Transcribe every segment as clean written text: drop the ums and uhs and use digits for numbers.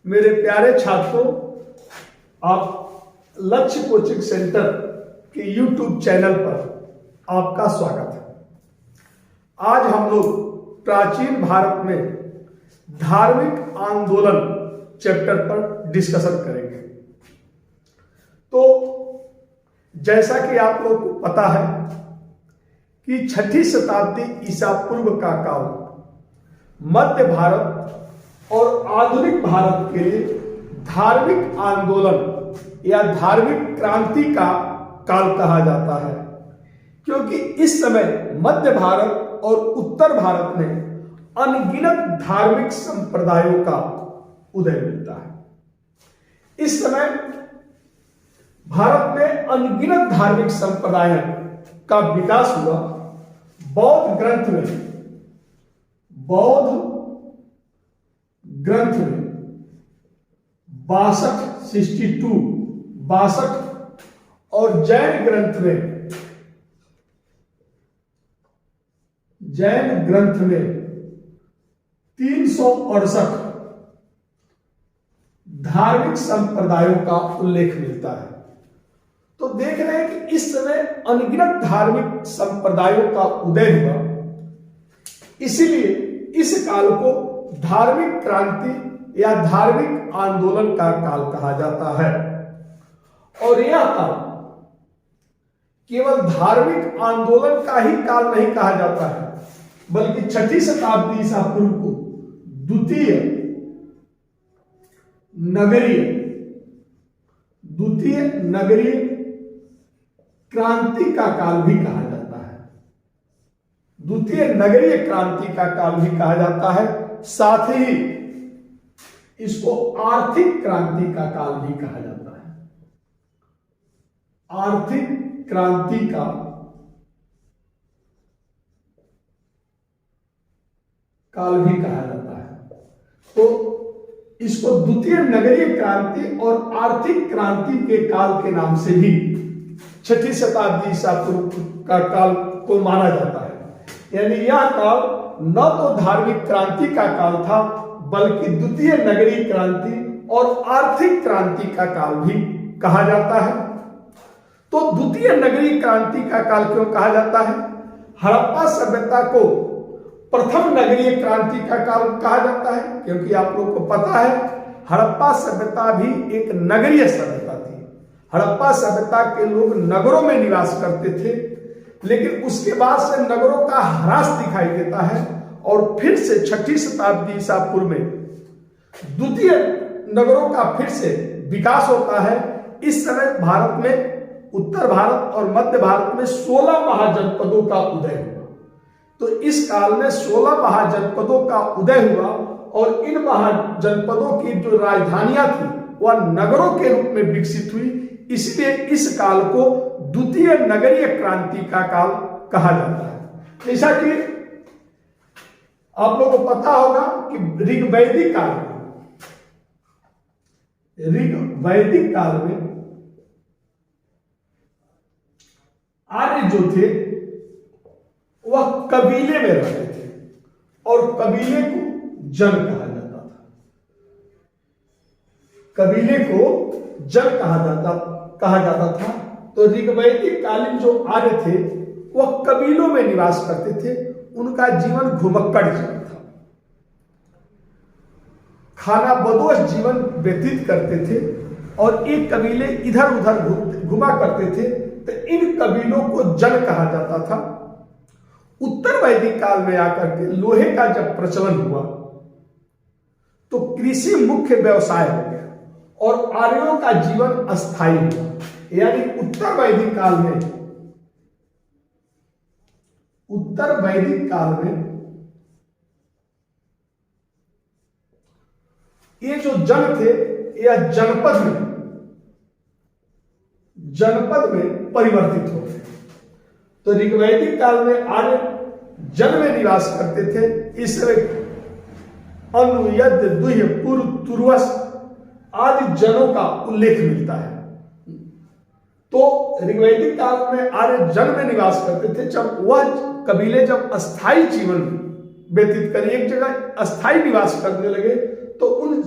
मेरे प्यारे छात्रों, आप लक्ष्य कोचिंग सेंटर के YouTube चैनल पर आपका स्वागत है। आज हम लोग प्राचीन भारत में धार्मिक आंदोलन चैप्टर पर डिस्कशन करेंगे। तो जैसा कि आप लोग को पता है कि 6ठी शताब्दी ईसा पूर्व का काल मध्य भारत और आधुनिक भारत के लिए धार्मिक आंदोलन या धार्मिक क्रांति का काल कहा जाता है, क्योंकि इस समय मध्य भारत और उत्तर भारत में अनगिनत धार्मिक संप्रदायों का उदय मिलता है। इस समय भारत में अनगिनत धार्मिक संप्रदायों का विकास हुआ। बौद्ध ग्रंथ में 62 और जैन ग्रंथ में 368 धार्मिक संप्रदायों का उल्लेख मिलता है। तो देख रहे हैं कि इस समय अनगिनत धार्मिक संप्रदायों का उदय हुआ, इसीलिए इस काल को धार्मिक क्रांति या धार्मिक आंदोलन का काल कहा जाता है। और यह काल केवल धार्मिक आंदोलन का ही काल नहीं कहा जाता है, बल्कि 6ठी शताब्दी ईसा पूर्व को द्वितीय नगरीय क्रांति का काल भी कहा जाता है। द्वितीय नगरीय क्रांति का काल भी कहा जाता है, साथ ही इसको आर्थिक क्रांति का काल भी कहा जाता है। आर्थिक क्रांति का काल भी कहा जाता है। तो इसको द्वितीय नगरीय क्रांति और आर्थिक क्रांति के काल के नाम से भी 6ठी शताब्दी ईसा पूर्व का काल को माना जाता है। यानी यह काल न तो धार्मिक क्रांति का काल था, बल्कि द्वितीय नगरीय क्रांति और आर्थिक क्रांति का काल भी कहा जाता है। तो द्वितीय नगरीय क्रांति का काल क्यों कहा जाता है? हड़प्पा सभ्यता को प्रथम नगरीय क्रांति का काल कहा जाता है, क्योंकि आप लोगों को पता है हड़प्पा सभ्यता भी एक नगरीय सभ्यता थी। हड़प्पा सभ्यता के लोग नगरों में निवास करते थे, लेकिन उसके बाद से नगरों का ह्रास दिखाई देता है और फिर से 6ठी शताब्दी ईसा पूर्व में द्वितीय नगरों का फिर से विकास होता है। इस समय भारत में उत्तर भारत और मध्य भारत में 16 महाजनपदों का उदय हुआ। तो इस काल में 16 महाजनपदों का उदय हुआ और इन महाजनपदों की जो राजधानियां थी वह नगरों के रूप में विकसित हुई। इसलिए इस काल को द्वितीय नगरीय क्रांति का काल कहा जाता है। जैसा कि आप लोगों को पता होगा कि ऋग्वैदिक काल में आर्य जो थे वह कबीले में रहते थे और कबीले को जन कहा जाता था। कबीले को जन कहा जाता था। तो ऋग्वैदिक कालीन जो आर्य थे वह कबीलों में निवास करते थे। उनका जीवन घुमक्कड़ जीवन था, खानाबदोश जीवन व्यतीत करते थे और एक कबीले इधर उधर घुमा करते थे। तो इन कबीलों को जन कहा जाता था। उत्तर वैदिक काल में आकर के लोहे का जब प्रचलन हुआ तो कृषि मुख्य व्यवसाय हो गया और आर्यों का जीवन अस्थायी हुआ। यानी उत्तर वैदिक काल में ये जो जन थे यह जनपद में परिवर्तित हो गए। तो ऋग्वैदिक काल में आर्य जन में निवास करते थे। इस समय अनु, यज्ञ, दुह्य, पुर, तुर्वस आदि जनों का उल्लेख मिलता है। तो ऋग्वैदिक काल में आर्य जन में निवास करते थे। जब वह कबीले अस्थायी जीवन व्यतीत कर एक जगह अस्थायी निवास करने लगे तो उन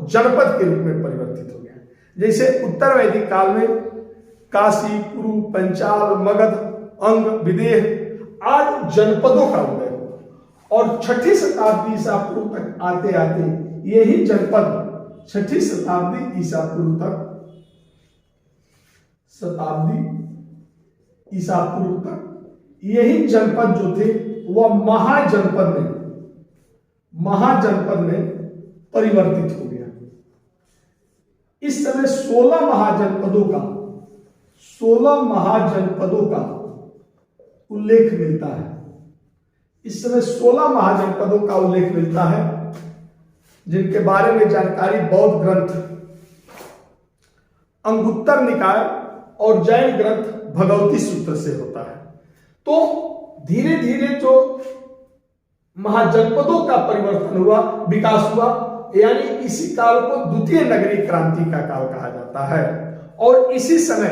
जनपद के रूप में परिवर्तित हो गया। जैसे उत्तर वैदिक काल में काशी, कुरु, पंचाल, मगध, अंग, विदेह आदि जनपदों का उदय हुआ और 6ठी शताब्दी ईसा पूर्व तक आते आते यही जनपद 6ठी शताब्दी ईसा पूर्व तक यही जनपद जो थे वह महाजनपद में परिवर्तित हो गया। इस समय 16 महाजनपदों का उल्लेख मिलता है। इस समय 16 महाजनपदों का उल्लेख मिलता है, जिनके बारे में जानकारी बौद्ध ग्रंथ अंगुत्तर निकाय और जैन ग्रंथ भगवती सूत्र से होता है। तो धीरे धीरे जो महाजनपदों का परिवर्तन हुआ, विकास हुआ, यानी इसी काल को द्वितीय नगरीय क्रांति का काल कहा जाता है। और इसी समय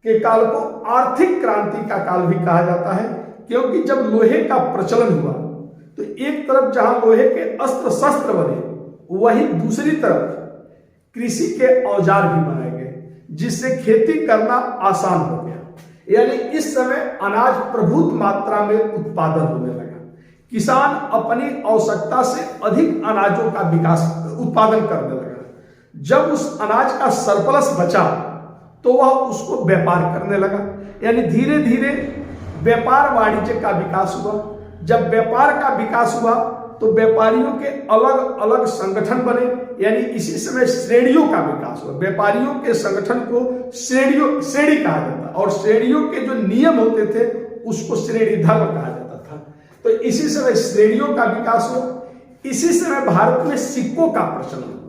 के काल को आर्थिक क्रांति का काल भी कहा जाता है, क्योंकि जब लोहे का प्रचलन हुआ तो एक तरफ जहां लोहे के अस्त्र शस्त्र बने, वहीं दूसरी तरफ कृषि के औजार भी बनाए गए, जिससे खेती करना आसान हो गया। यानी इस समय अनाज प्रभुत मात्रा में उत्पादन होने लगा। किसान अपनी आवश्यकता से अधिक अनाजों का उत्पादन करने लगा। जब उस अनाज का सरप्लस बचा तो वह उसको व्यापार करने लगा। यानी धीरे धीरे व्यापार वाणिज्य का विकास हुआ। जब व्यापार का विकास हुआ तो व्यापारियों के अलग अलग संगठन बने, यानी इसी समय श्रेणियों का विकास हुआ। व्यापारियों के संगठन को श्रेणी कहा जाता, और श्रेणियों के जो नियम होते थे उसको श्रेणी धर्म कहा जाता था। तो इसी समय श्रेणियों का विकास हुआ। इसी समय भारत में सिक्कों का प्रचलन हुआ।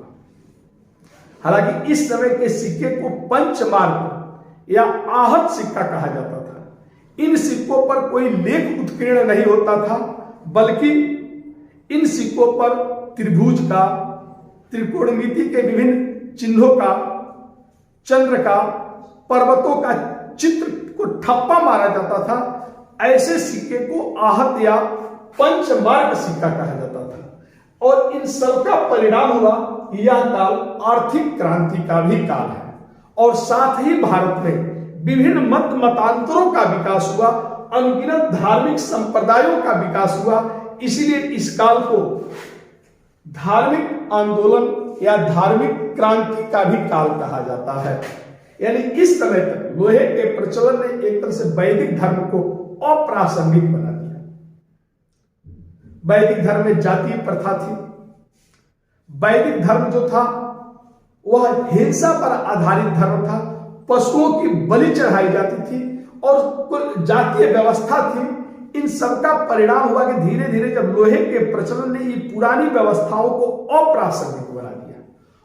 हालांकि इस समय के सिक्के को पंचमार्क या आहत सिक्का कहा जाता था। इन सिक्कों पर कोई लेख उत्कीर्ण नहीं होता था, बल्कि इन सिक्कों पर त्रिभुज का, त्रिकोणमिति के विभिन्न चिन्हों का, चंद्र का, पर्वतों का चित्र को ठप्पा मारा जाता था। ऐसे सिक्के को आहत या पंचमार्क सिक्का कहा जाता था। और इन सब का परिणाम हुआ यह काल आर्थिक क्रांति का भी काल है। और साथ ही भारत में विभिन्न मतांतरों का विकास हुआ, अनगिनत धार्मिक संप्रदायों का विकास हुआ। इसलिए इस काल को धार्मिक आंदोलन या धार्मिक क्रांति का भी काल कहा जाता है। यानी इस समय तक लोहे के प्रचलन ने एक तरह से वैदिक धर्म को अप्रासंगिक बना दिया। वैदिक धर्म में जातीय प्रथा थी। वैदिक धर्म जो था वह हिंसा पर आधारित धर्म था। पशुओं की बलि चढ़ाई जाती थी और जातीय व्यवस्था थी। इन सबका परिणाम हुआ कि धीरे धीरे जब लोहे के प्रचलन ने ये पुरानी व्यवस्थाओं को अप्रासंगिक बना दिया।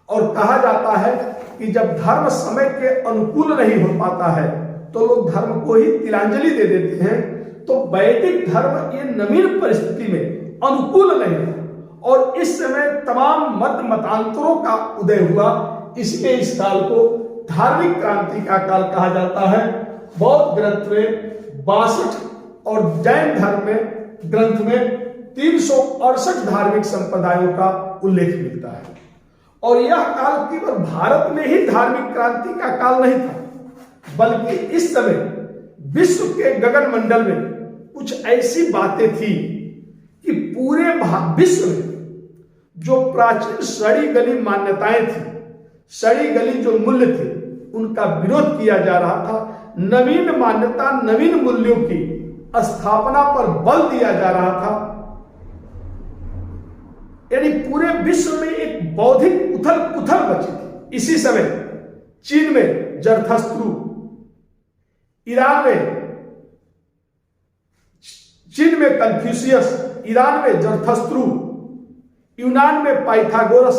और कहा जाता है कि जब धर्म समय के अनुकूल नहीं हो पाता है तो लोग धर्म को ही तिलांजलि दे देते हैं। तो वैदिक धर्म ये नवीन परिस्थिति में अनुकूल नहीं था और इस समय तमाम मतांतरों का उदय हुआ। इसलिए इस काल को धार्मिक क्रांति का काल कहा जाता है। बौद्ध ग्रंथ में 62 और जैन धर्म में ग्रंथ में 368 धार्मिक संप्रदायों का उल्लेख मिलता है। और यह काल केवल भारत में ही धार्मिक क्रांति का काल नहीं था, बल्कि इस समय विश्व के गगन मंडल में कुछ ऐसी बातें थी कि पूरे विश्व में जो प्राचीन सड़ी गली मान्यताएं थी, सड़ी गली जो मूल्य थे, उनका विरोध किया जा रहा था। नवीन मान्यता, नवीन मूल्यों की स्थापना पर बल दिया जा रहा था। यानी पूरे विश्व में एक बौद्धिक उथल पुथल मची थी। इसी समय चीन में जरथुस्त्रु, ईरान में कन्फ्यूशियस, ईरान में जरथुस्त्रु, यूनान में पाइथागोरस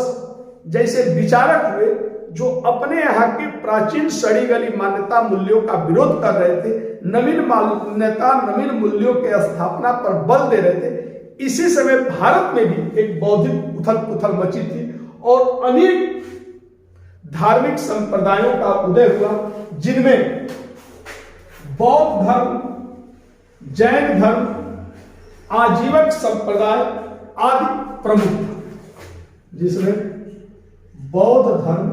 जैसे विचारक हुए जो अपने यहाँ के प्राचीन सड़ी गली मान्यता मूल्यों का विरोध कर रहे थे, नवीन मान्यता, नवीन मूल्यों के स्थापना पर बल दे रहे थे। इसी समय भारत में भी एक बौद्धिक उथल पुथल मची थी और अनेक धार्मिक संप्रदायों का उदय हुआ, जिनमें बौद्ध धर्म, जैन धर्म, आजीवक संप्रदाय आदि प्रमुख था। जिसमें बौद्ध धर्म,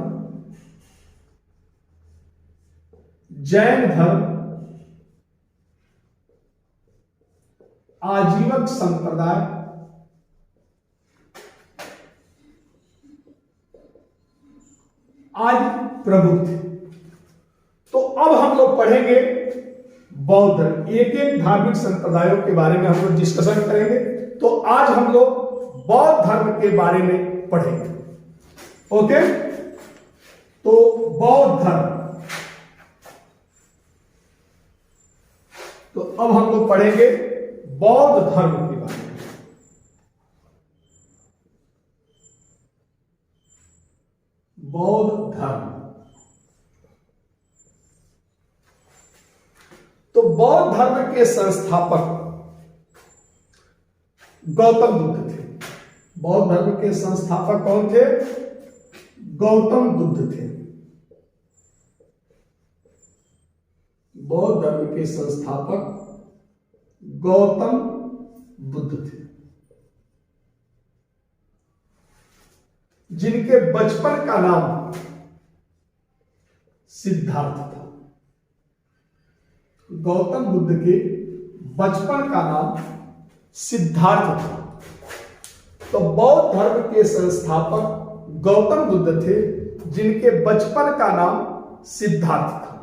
जैन धर्म, आजीवक संप्रदाय, आदि प्रमुख थे। तो अब हम लोग पढ़ेंगे बौद्ध धर्म, एक एक धार्मिक संप्रदायों के बारे में हम लोग डिस्कशन करेंगे। तो आज हम लोग बौद्ध धर्म के बारे में पढ़ेंगे। ओके, तो बौद्ध धर्म, तो अब हम लोग पढ़ेंगे बौद्ध धर्म के बारे में। बौद्ध धर्म, तो बौद्ध धर्म के संस्थापक गौतम बुद्ध थे। बौद्ध धर्म के संस्थापक कौन थे? गौतम बुद्ध थे। बौद्ध धर्म के संस्थापक गौतम बुद्ध थे, जिनके बचपन का नाम सिद्धार्थ था। गौतम बुद्ध के बचपन का नाम सिद्धार्थ था। तो बौद्ध धर्म के संस्थापक गौतम बुद्ध थे, जिनके बचपन का नाम सिद्धार्थ था।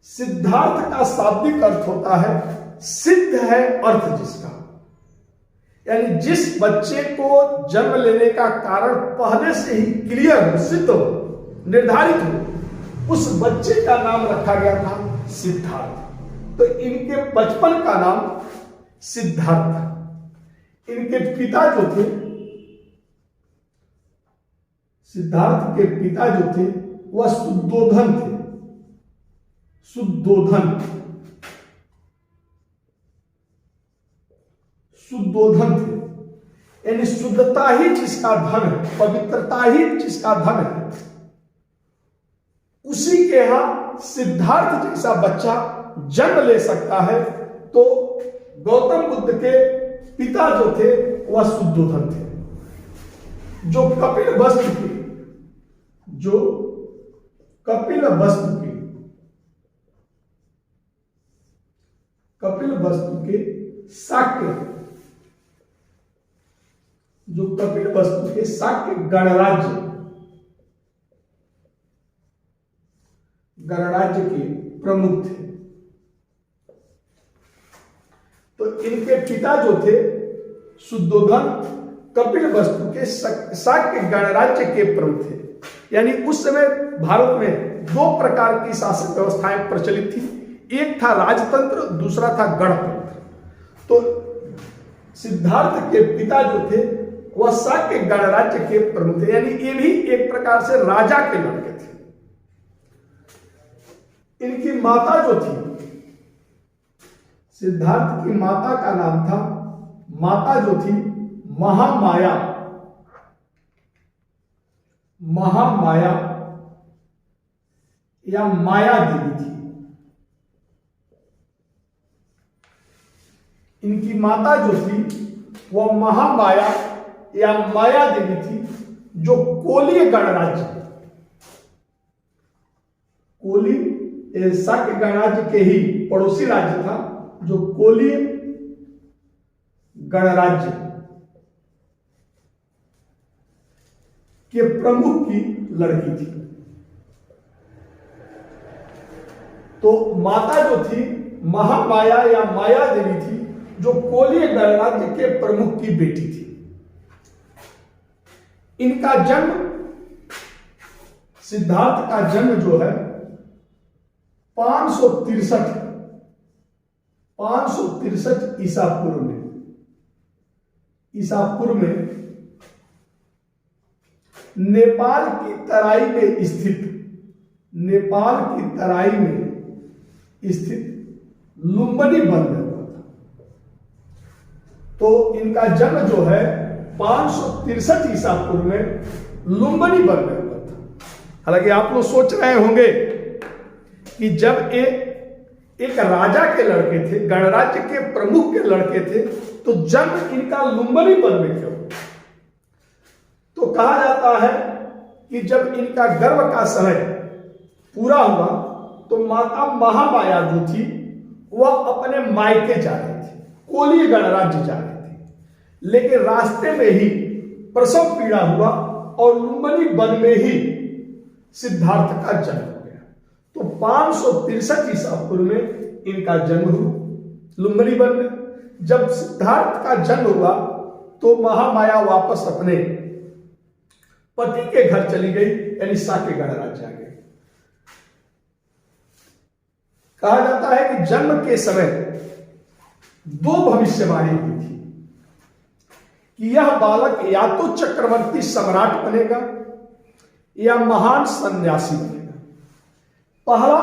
सिद्धार्थ का शाब्दिक अर्थ होता है सिद्ध है अर्थ जिसका, यानी जिस बच्चे को जन्म लेने का कारण पहले से ही क्लियर हो, सिद्ध हो, निर्धारित हो, उस बच्चे का नाम रखा गया था सिद्धार्थ। तो इनके बचपन का नाम सिद्धार्थ था। इनके पिता जो थे, सिद्धार्थ के पिता जो थे वह शुद्धोधन थे। शुद्धोधन, शुद्धोधन थे, यानी शुद्धता ही जिसका धन है, पवित्रता ही जिसका धन है, उसी के यहां सिद्धार्थ जैसा बच्चा जन्म ले सकता है। तो गौतम बुद्ध के पिता जो थे वह शुद्धोधन थे, जो कपिल वस्तु के, जो कपिल वस्तु के, कपिल वस्तु के शाक्य, जो कपिल वस्तु के शाक्य गणराज्य, गणराज्य के प्रमुख थे। तो इनके पिता जो थे शुद्धोधन कपिल वस्तु के शाक्य गणराज्य के प्रमुख थे। यानी उस समय भारत में दो प्रकार की शासन व्यवस्थाएं प्रचलित थी, एक था राजतंत्र, दूसरा था गणतंत्र। तो सिद्धार्थ के पिता जो थे वह शाक्य गणराज्य के प्रमुख थे, यानी ये भी एक प्रकार से राजा के लड़के थे। इनकी माता जो थी, सिद्धार्थ की माता का नाम था, माता जो थी महामाया, महामाया या माया देवी थी। इनकी माता जो थी वह महामाया या माया देवी थी, जो कोलीय गणराज्य, कोली शाक्य गणराज्य के ही पड़ोसी राज्य था, जो कोलीय गणराज्य के प्रमुख की लड़की थी। तो माता जो थी महामाया या माया देवी थी, जो कोलीय गणराज्य के प्रमुख की बेटी थी। इनका जन्म, सिद्धार्थ का जन्म जो है 563 ईसा पूर्व में, ईसा पूर्व में नेपाल की तराई में स्थित, नेपाल की तराई में स्थित लुम्बिनी वन में हुआ था। तो इनका जन्म जो है 563 ईसा पूर्व में लुम्बिनी वन में हुआ था। हालांकि आप लोग सोच रहे होंगे कि जब एक राजा के लड़के थे, गणराज्य के प्रमुख के लड़के थे, तो जन्म इनका लुम्बिनी वन में क्यों? तो कहा जाता है कि जब इनका गर्भ का समय पूरा हुआ तो माता महामाया जो थी वह अपने मायके जा रही थी, कोलीय गणराज्य जा रही थी। लेकिन रास्ते में ही प्रसव पीड़ा हुआ और लुम्बिनी वन में ही सिद्धार्थ का जन्म हो गया। तो 563 ईसा पूर्व में इनका जन्म हुआ लुम्बिनी वन में। जब सिद्धार्थ का जन्म हुआ तो महामाया वापस अपने पति के घर चली गई, यानी साके गणराज्य आ गए। कहा जाता है कि जन्म के समय 2 भविष्यवाणी हुई थी कि यह बालक या तो चक्रवर्ती सम्राट बनेगा या महान सन्यासी बनेगा। पहला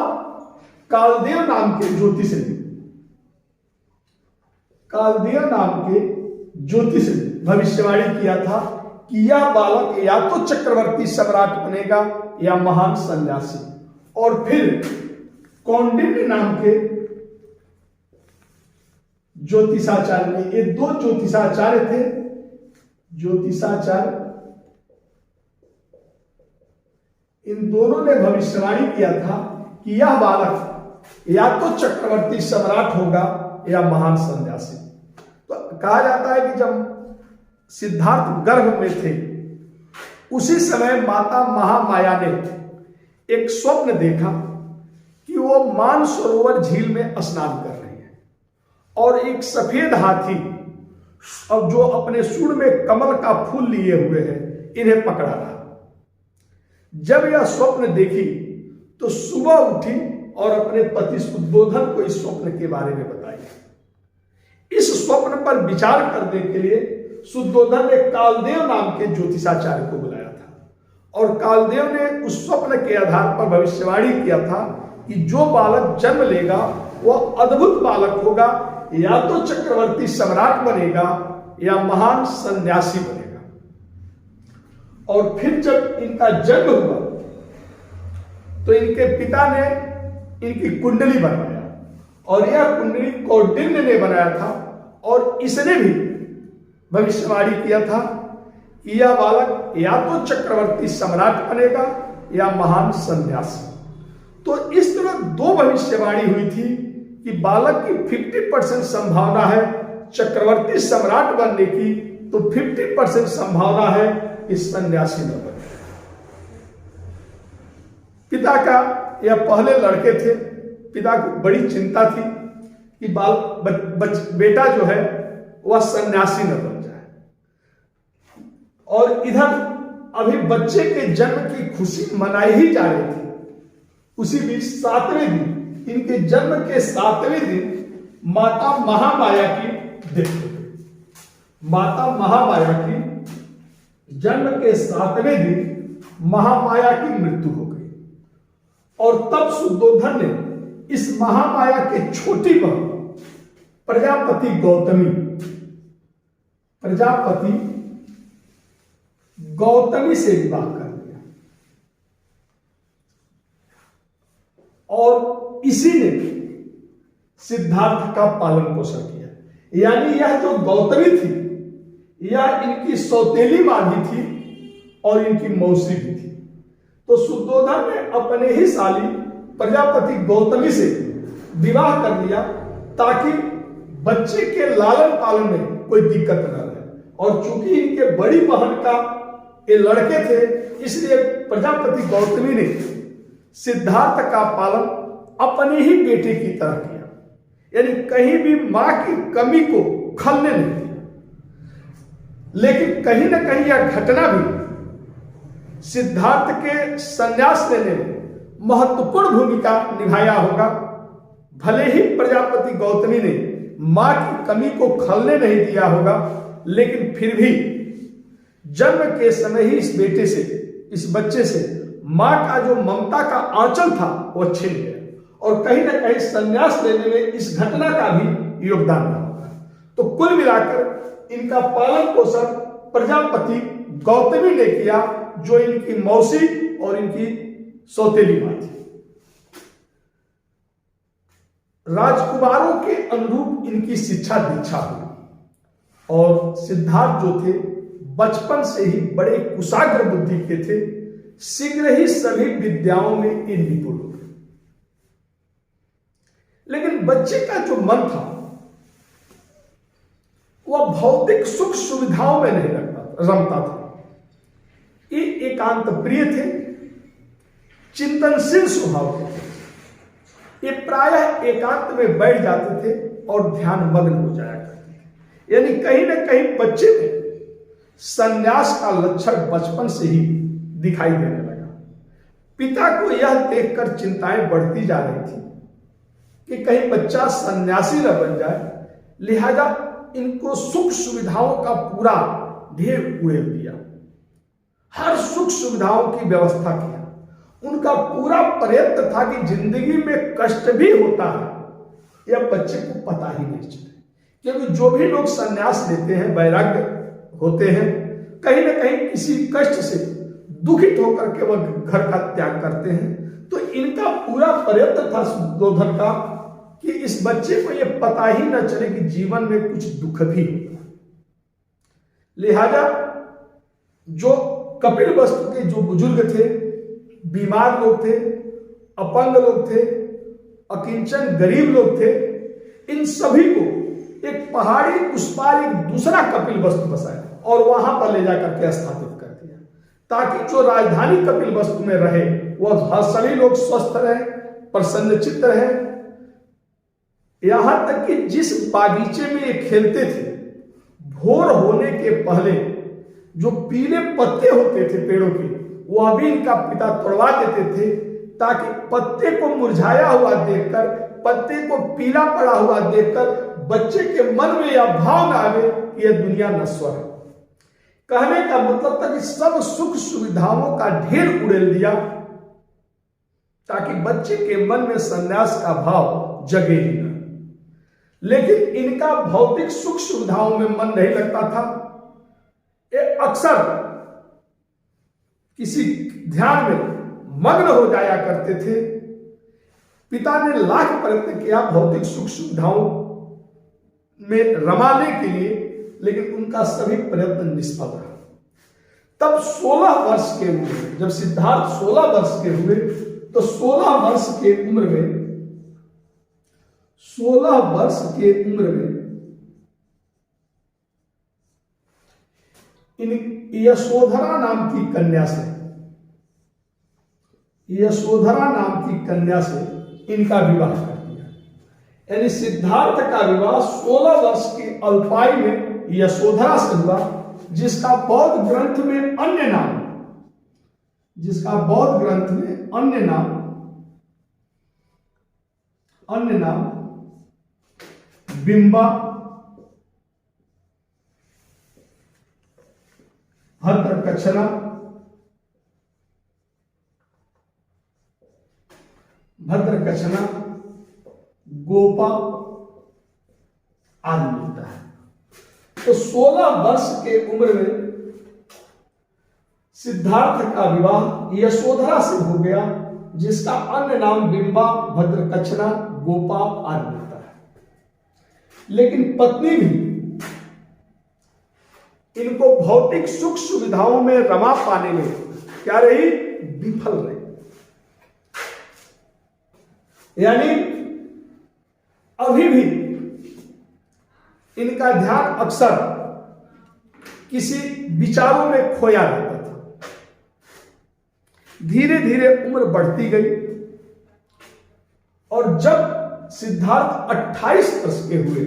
कालदेव नाम के ज्योतिष ने भविष्यवाणी किया था कि यह बालक या तो चक्रवर्ती सम्राट बनेगा या महान सन्यासी। और फिर कौंडिन्य नाम के ज्योतिषाचार्य ने, ये 2 ज्योतिषाचार्य थे, इन दोनों ने भविष्यवाणी किया था कि यह बालक या तो चक्रवर्ती सम्राट होगा या महान सन्यासी। तो कहा जाता है कि जब सिद्धार्थ गर्भ में थे उसी समय माता महामाया ने एक स्वप्न देखा कि वो मानसरोवर झील में स्नान कर रही है और एक सफेद हाथी अब जो अपने सूंड में कमल का फूल लिए हुए है इन्हें पकड़ा रहा। जब यह स्वप्न देखी तो सुबह उठी और अपने पति शुद्धोधन को इस स्वप्न के बारे में बताई। इस स्वप्न पर विचार करने के लिए शुद्धोधन ने कालदेव नाम के ज्योतिषाचार्य को बुलाया था और कालदेव ने उस स्वप्न के आधार पर भविष्यवाणी किया था कि जो बालक जन्म लेगा वह अद्भुत बालक होगा, या तो चक्रवर्ती सम्राट बनेगा या महान सन्यासी बनेगा। और फिर जब इनका जन्म हुआ तो इनके पिता ने इनकी कुंडली बनवाया और यह कुंडली कौंडिन्य ने बनाया था और इसने भी भविष्यवाणी किया था कि यह बालक या तो चक्रवर्ती सम्राट बनेगा या महान सन्यासी। तो इस तरह 2 भविष्यवाणी हुई थी कि बालक की 50% संभावना है चक्रवर्ती सम्राट बनने की, तो 50% संभावना है कि सन्यासी न बने। पिता का यह पहले लड़के थे, पिता को बड़ी चिंता थी कि बेटा जो है वह सन्यासी न बन जाए। और इधर अभी बच्चे के जन्म की खुशी मनाई ही जा रही थी। उसी बीच 7वें दिन, इनके जन्म के 7वें दिन माता महामाया की डेथ हो गई। माता महामाया की जन्म के 7वें दिन महामाया की मृत्यु हो गई। और तब शुद्धोधन ने इस महामाया के छोटी बहन प्रजापति गौतमी से विवाह कर दिया और इसी ने सिद्धार्थ का पालन पोषण किया। यानी यह जो गौतमी थी यह इनकी सौतेली मां भी थी और इनकी मौसी भी थी। तो शुद्धोधन ने अपने ही साली प्रजापति गौतमी से विवाह कर दिया ताकि बच्चे के लालन पालन में कोई दिक्कत न रहे। और चूंकि इनके बड़ी बहन का ये लड़के थे इसलिए प्रजापति गौतमी ने सिद्धार्थ का पालन अपने ही बेटे की तरह किया, यानी कहीं भी मां की कमी को खलने नहीं दिया। लेकिन कहीं ना कहीं यह घटना भी सिद्धार्थ के संन्यास लेने में महत्वपूर्ण भूमिका निभाया होगा। भले ही प्रजापति गौतमी ने मां की कमी को खलने नहीं दिया होगा, लेकिन फिर भी जन्म के समय ही इस बच्चे से मां का जो ममता का आंचल था वह छिन गया और कहीं ना कहीं संन्यास लेने में इस घटना का भी योगदान रहा होगा। तो कुल मिलाकर इनका पालन पोषण प्रजापति गौतमी ने किया, जो इनकी मौसी और इनकी सौतेली मां थी। राजकुमारों के अनुरूप इनकी शिक्षा दीक्षा हुई और सिद्धार्थ जो थे बचपन से ही बड़े कुशाग्र बुद्धि के थे, शीघ्र ही सभी विद्याओं में ये निपुण हो गए। लेकिन बच्चे का जो मन था वह भौतिक सुख सुविधाओं में नहीं रमता था। ये एकांत प्रिय थे, चिंतनशील स्वभाव के थे। ये प्रायः एकांत में बैठ जाते थे और ध्यान मग्न हो जाया करते थे। यानी कहीं ना कहीं बच्चे में संन्यास का लक्षण बचपन से ही दिखाई देने लगा। पिता को यह देखकर चिंताएं बढ़ती जा रही थी कि कहीं बच्चा सन्यासी न बन जाए, लिहाजा इनको सुख सुविधाओं का पूरा ढेर उड़ेल दिया, हर सुख सुविधाओं की व्यवस्था किया। उनका पूरा प्रयत्न था कि जिंदगी में कष्ट भी होता है यह बच्चे को पता ही नहीं चले, क्योंकि जो भी लोग संन्यास लेते हैं, वैराग्य होते हैं, कहीं ना कहीं किसी कष्ट से दुखित होकर के वह घर का त्याग करते हैं। तो इनका पूरा प्रयत्न था शुद्धोधन का कि इस बच्चे को यह पता ही न चले कि जीवन में कुछ दुख भी होता है। लिहाजा जो कपिल वस्तु के जो बुजुर्ग थे, बीमार लोग थे, अपंग लोग थे, अकिंचन गरीब लोग थे, इन सभी को एक पहाड़ी उस पार एक दूसरा कपिल वस्तु बसाया और वहां पर ले जाकर के स्थापित कर दिया, ताकि जो राजधानी कपिल वस्तु में रहे वह सभी लोग स्वस्थ रहे, प्रसन्नचित्त रहे। यहां तक कि जिस बागीचे में ये खेलते थे, भोर होने के पहले जो पीले पत्ते होते थे पेड़ों के, वह भी इनका पिता तोड़वा देते थे, ताकि पत्ते को मुरझाया हुआ देखकर, पत्ते को पीला पड़ा हुआ देखकर बच्चे के मन में यह भाव न आवे कि यह दुनिया नश्वर है। कहने का मतलब था कि सब सुख सुविधाओं का ढेर उड़ेल दिया, ताकि बच्चे के मन में संन्यास का भाव जगे ही न। लेकिन इनका भौतिक सुख सुविधाओं में मन नहीं लगता था। ये अक्सर किसी ध्यान में मग्न हो जाया करते थे। पिता ने लाख प्रयत्न किया भौतिक सुख सुविधाओं में रमाने के लिए, लेकिन उनका सभी प्रयत्न निष्फल रहा। तब 16 वर्ष के उम्र में, जब सिद्धार्थ 16 वर्ष के हुए, तो 16 वर्ष के उम्र में यशोधरा नाम की कन्या से इनका विवाह कर दिया। यानी सिद्धार्थ का विवाह 16 वर्ष की अल्पायु में यशोधरा से हुआ, जिसका बौद्ध ग्रंथ में अन्य नाम बिंबा, भद्रकच्छना, गोपा आदि मिलता है। तो 16 वर्ष के उम्र में सिद्धार्थ का विवाह यशोधरा से हो गया, जिसका अन्य नाम बिंबा, भद्रकच्छना, गोपा आदि मिलता है। लेकिन पत्नी भी इनको भौतिक सुख सुविधाओं में रमा पाने में क्या रही? विफल रही। यानी अभी भी इनका ध्यान अक्सर किसी विचारों में खोया रहता था। धीरे धीरे उम्र बढ़ती गई और जब सिद्धार्थ 28 वर्ष के हुए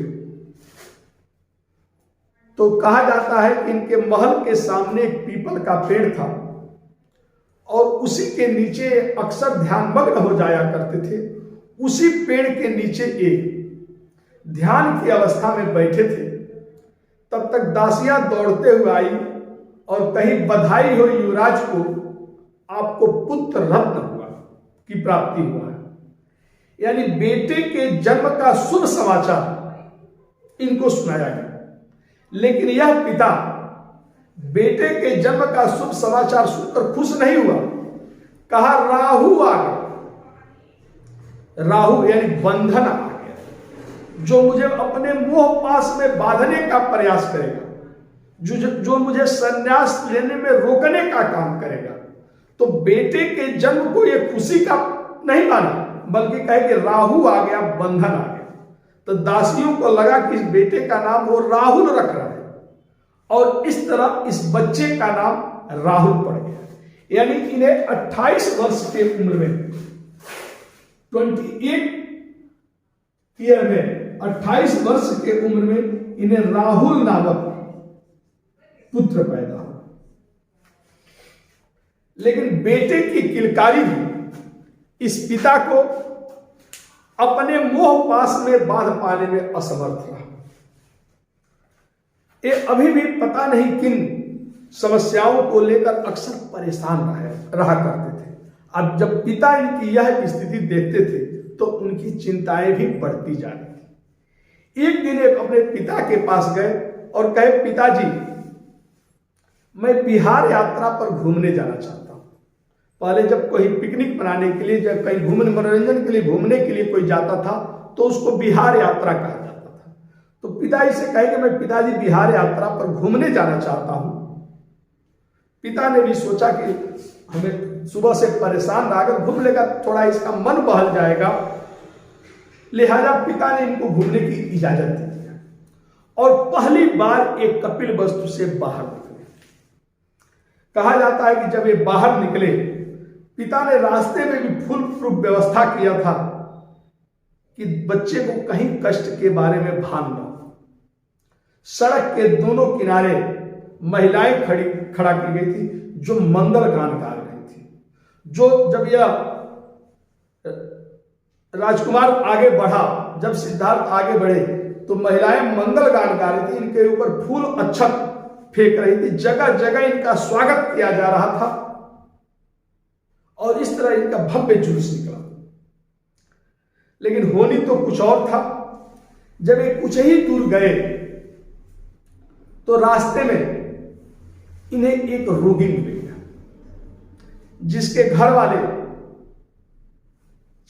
तो कहा जाता है कि इनके महल के सामने एक पीपल का पेड़ था और उसी के नीचे अक्सर ध्यानमग्न हो जाया करते थे। उसी पेड़ के नीचे एक ध्यान की अवस्था में बैठे थे। तब तक दासियां दौड़ते हुए आई और कहीं बधाई हो युवराज को, आपको पुत्र रत्न हुआ की प्राप्ति हुआ है। यानी बेटे के जन्म का शुभ समाचार इनको सुनाया गया। लेकिन यह पिता बेटे के जन्म का शुभ समाचार सुनकर खुश नहीं हुआ। कहा राहु आ गया। राहु यानी बंधन आ गया, जो मुझे अपने मोह पास में बांधने का प्रयास करेगा। जो मुझे संन्यास लेने में रोकने का काम करेगा। तो बेटे के जन्म को यह खुशी का नहीं माना, बल्कि कहे कि राहु आ गया, बंधन आ गया। तो दासियों को लगा कि इस बेटे का नाम वो राहुल रख रहा है, और इस तरह इस बच्चे का नाम राहुल पड़ गया। यानी इन्हें 28 वर्ष के उम्र में, 28 ईयर में, 28 वर्ष के उम्र में इन्हें राहुल नामक पुत्र पैदा हुआ। लेकिन बेटे की किलकारी भी इस पिता को अपने मोह पास में बांध पाने में असमर्थ रहा। ये अभी भी पता नहीं किन समस्याओं को लेकर अक्सर परेशान रहा करते थे। अब जब पिता इनकी यह स्थिति देखते थे तो उनकी चिंताएं भी बढ़ती जा रही थी। एक दिन एक अपने पिता के पास गए और कहे, पिताजी मैं बिहार यात्रा पर घूमने जाना चाहता हूं। पहले जब कोई पिकनिक मनाने के लिए, जब कहीं घूमने, मनोरंजन के लिए घूमने के लिए कोई जाता था तो उसको बिहार यात्रा कहा जाता था। तो पिताजी से कहे कि मैं पिताजी बिहार यात्रा पर घूमने जाना चाहता हूं। पिता ने भी सोचा कि हमें सुबह से परेशान रहकर घूम लेगा, थोड़ा इसका मन बहल जाएगा, लिहाजा पिता ने इनको घूमने की इजाजत दे दी और पहली बार एक कपिल वस्तु से बाहर निकले। कहा जाता है कि जब ये बाहर निकले, पिता ने रास्ते में भी फुल प्रूफ व्यवस्था किया था कि बच्चे को कहीं कष्ट के बारे में भान न हो। सड़क के दोनों किनारे महिलाएं खड़ा की गई थी जो मंगल गान गा रही थी। जो जब यह राजकुमार आगे बढ़ा, जब सिद्धार्थ आगे बढ़े तो महिलाएं मंगल गान गा रही थी, इनके ऊपर फूल अक्षत फेंक रही थी, जगह जगह इनका स्वागत किया जा रहा था और इस तरह इनका भव्य जुलूस निकला। लेकिन होनी तो कुछ और था। जब ये कुछ ही दूर गए तो रास्ते में इन्हें एक रोगी मिल गया, जिसके घर वाले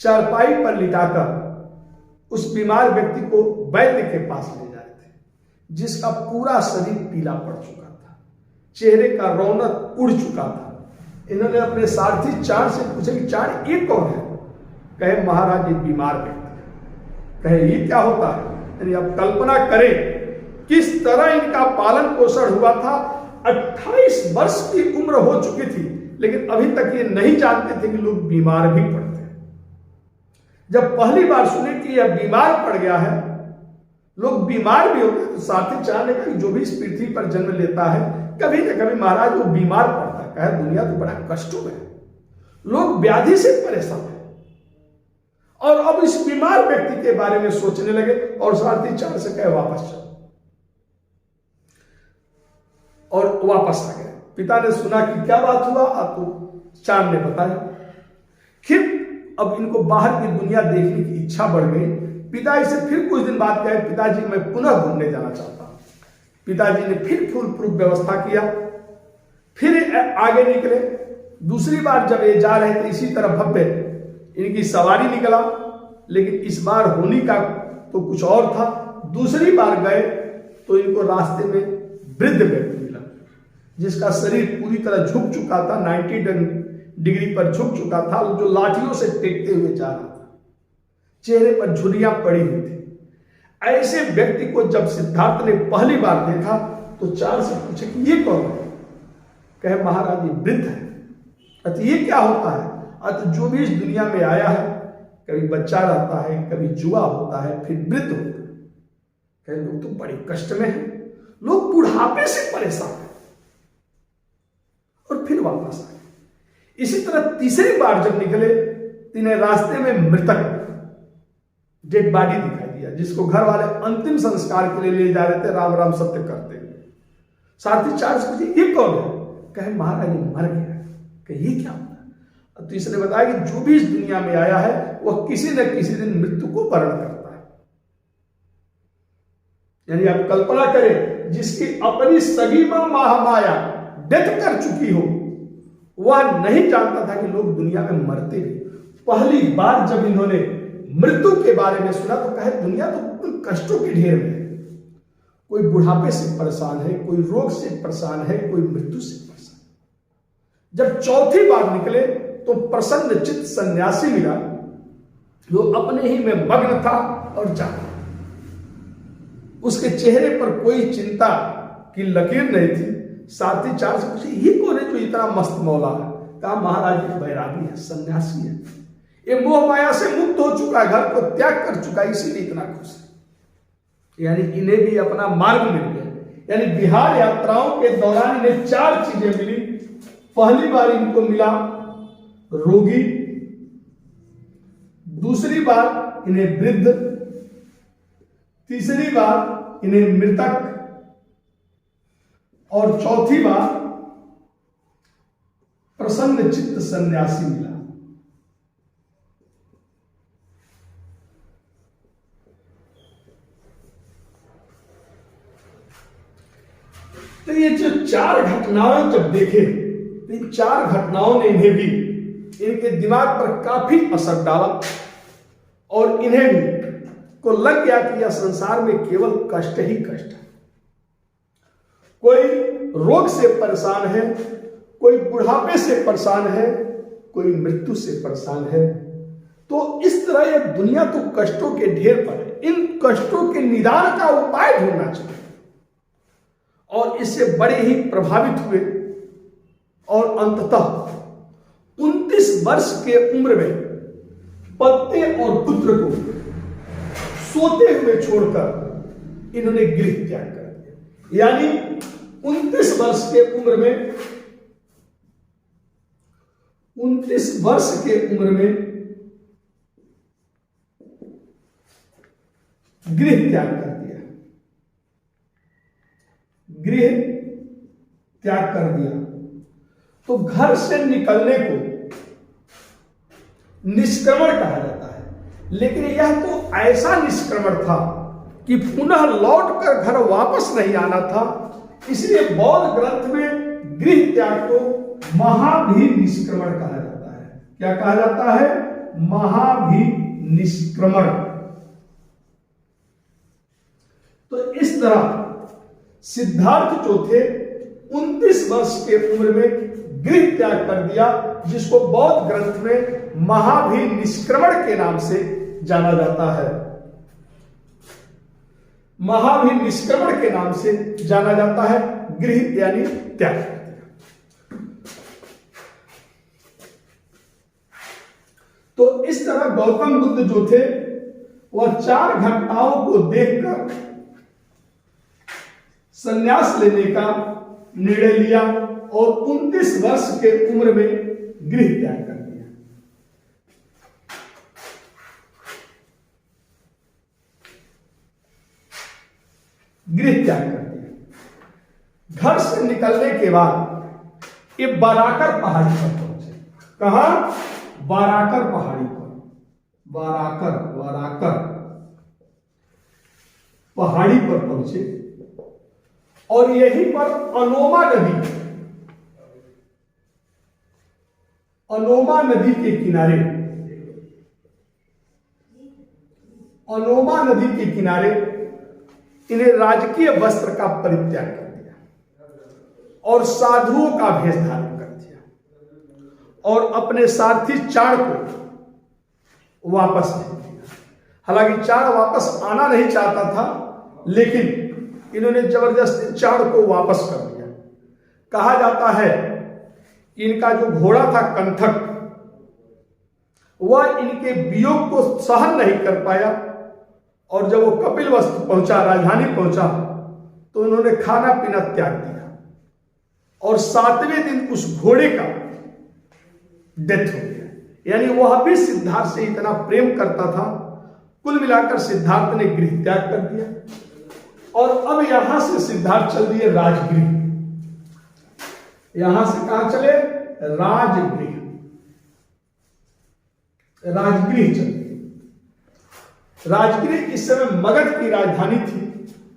चारपाई पर लिटाकर उस बीमार व्यक्ति को वैद्य के पास ले जा रहे थे, जिसका पूरा शरीर पीला पड़ चुका था, चेहरे का रौनक उड़ चुका था। इन्होंने अपने सारथी चार से पूछा कि चार ये कौन है? कहे महाराज ये बीमार व्यक्ति। कहे ये क्या होता है? यानी आप कल्पना करें किस तरह इनका पालन पोषण हुआ था। 28 वर्ष की उम्र हो चुकी थी, लेकिन अभी तक ये नहीं जानते थे कि लोग बीमार भी पड़ते हैं। जब पहली बार सुने कि यह बीमार पड़ गया है, लोग बीमार भी होते हैं, तो सारथी चाहने का जो भी इस पृथ्वी पर जन्म लेता है कभी न कभी महाराज वो बीमार पड़ता है। कहे दुनिया तो बड़ा कष्टों में है, लोग व्याधि से परेशान है। और अब इस बीमार व्यक्ति के बारे में सोचने लगे और सारथी चार से कहे वापस चलो, और वापस आ गए। पिता ने सुना कि क्या बात हुआ, तो चार ने बताया। फिर अब इनको बाहर की दुनिया देखने की इच्छा बढ़ गई। पिताजी से फिर कुछ दिन बाद कहे, पिताजी मैं पुनः घूमने जाना चाहता हूं। पिताजी ने फिर फुल प्रूफ व्यवस्था किया, फिर आगे निकले। दूसरी बार जब ये जा रहे थे, इसी तरह भव्य इनकी सवारी निकला, लेकिन इस बार होनी का तो कुछ और था। दूसरी बार गए तो इनको रास्ते में वृद्ध व्यक्ति मिला, जिसका शरीर पूरी तरह झुक चुका था, 90 डिग्री पर झुक चुका था, जो लाठियों से टेकते हुए जा रहा था, चेहरे पर झुर्रियां पड़ी हुई थी। ऐसे व्यक्ति को जब सिद्धार्थ ने पहली बार देखा तो चार से पूछे कि ये कौन है? कहे महाराज ये वृद्ध है। अतः ये क्या होता है? अतः जो भी इस दुनिया में आया है, कभी बच्चा रहता है, कभी जुआ होता है, फिर वृद्ध होता है। कहे लोग तो बड़े कष्ट में हैं, लोग बुढ़ापे से परेशान हैं, और फिर वापस आए। इसी तरह तीसरी बार जब निकले, इन्हें रास्ते में मृतक डेड बॉडी दिखाई दिया, जिसको घर वाले अंतिम संस्कार के लिए ले जा रहे थे, राम राम सत्य करते हुए। सारथी चार से पूछे ये कौन है? कहे महाराज ये मर गया। कहे ये क्या होता है? तो इसने बताया कि जो भी इस दुनिया में आया है वह किसी न किसी दिन मृत्यु को वर्ण करता है। यानी आप कल्पना करें, जिसकी अपनी सगी महामाया डेथ कर चुकी हो, वह नहीं जानता था कि लोग दुनिया में मरते भी। पहली बार जब इन्होंने मृत्यु के बारे में सुना तो कहे दुनिया तो कष्टों के ढेर में है, कोई बुढ़ापे से परेशान है, कोई रोग से परेशान है, कोई मृत्यु से परेशान। जब चौथी बार निकले तो प्रसन्न चित्त सन्यासी मिला, जो अपने ही में मग्न था और जागा। उसके चेहरे पर कोई चिंता की लकीर नहीं थी। साथी चार से पूछे, ये कौन है जो इतना मस्त मौला है? कहा, महाराज एक बैरागी है, सन्यासी है, ये मोह माया से मुक्त हो चुका है, घर को त्याग कर चुका है, इसीलिए इतना खुश है। यानी इन्हें भी अपना मार्ग मिल गया। यानी बिहार यात्राओं के दौरान इन्हें 4 चीजें मिली। पहली बार इनको मिला रोगी, दूसरी बार इन्हें वृद्ध, तीसरी बार इन्हें मृतक, और चौथी बार प्रसन्न चित्त सन्यासी मिला। तो ये जो 4 घटनाएं जब देखे, तो इन 4 घटनाओं ने इन्हें भी, इनके दिमाग पर काफी असर डाला और इन्हें भी को लग गया कि यह संसार में केवल कष्ट ही कष्ट है। कोई रोग से परेशान है, कोई बुढ़ापे से परेशान है, कोई मृत्यु से परेशान है। तो इस तरह यह दुनिया तो कष्टों के ढेर पर है। इन कष्टों के निदान का उपाय ढूंढना चाहिए। और इससे बड़े ही प्रभावित हुए और अंततः 29 वर्ष के उम्र में पत्नी और पुत्र को सोते हुए छोड़कर इन्होंने गृह त्याग कर दिया। यानी 29 वर्ष के उम्र में, 29 वर्ष के उम्र में गृह त्याग कर दिया, गृह त्याग कर दिया। तो घर से निकलने को निष्क्रमण कहा जाता है, लेकिन यह तो ऐसा निष्क्रमण था कि पुनः लौटकर घर वापस नहीं आना था। इसलिए बौद्ध ग्रंथ में गृह त्याग को महाभिनिष्क्रमण कहा जाता है। क्या कहा जाता है? महाभिनिष्क्रमण। तो इस तरह सिद्धार्थ जो थे 29 वर्ष के उम्र में गृह त्याग कर दिया, जिसको बौद्ध ग्रंथ में महाभिनिष्क्रमण के नाम से जाना जाता है। महाभिनिष्क्रमण के नाम से जाना जाता है, गृह यानी त्याग। तो इस तरह गौतम बुद्ध जो थे वह 4 घटनाओं को देखकर संन्यास लेने का निर्णय लिया और 29 वर्ष के उम्र में गृह त्याग कर दिया। गृह त्याग कर दिया। घर से निकलने के बाद ये बाराकर पहाड़ी पर पहुंचे। कहां? बाराकर पहाड़ी पर। बाराकर पहाड़ी पर पहुंचे और यहीं पर अनोमा नदी के किनारे, अनोमा नदी के किनारे इन्हें राजकीय वस्त्र का परित्याग कर दिया और साधुओं का भेष धारण कर दिया और अपने सारथी चाण को वापस भेज दिया। हालांकि चाण वापस आना नहीं चाहता था, लेकिन इन्होंने जबरदस्ती चाण को वापस कर दिया। कहा जाता है इनका जो घोड़ा था कंठक, वह इनके वियोग को सहन नहीं कर पाया और जब वो कपिलवस्तु पहुंचा, राजधानी पहुंचा, तो उन्होंने खाना पीना त्याग दिया और 7वें दिन उस घोड़े का डेथ हो गया। यानी वह भी सिद्धार्थ से इतना प्रेम करता था। कुल मिलाकर सिद्धार्थ ने गृह त्याग कर दिया और अब यहां से सिद्धार्थ चल दिए राजगृह। यहां से कहां चले? राजगृह। राजगृह चले। राजगृह इस समय मगध की राजधानी थी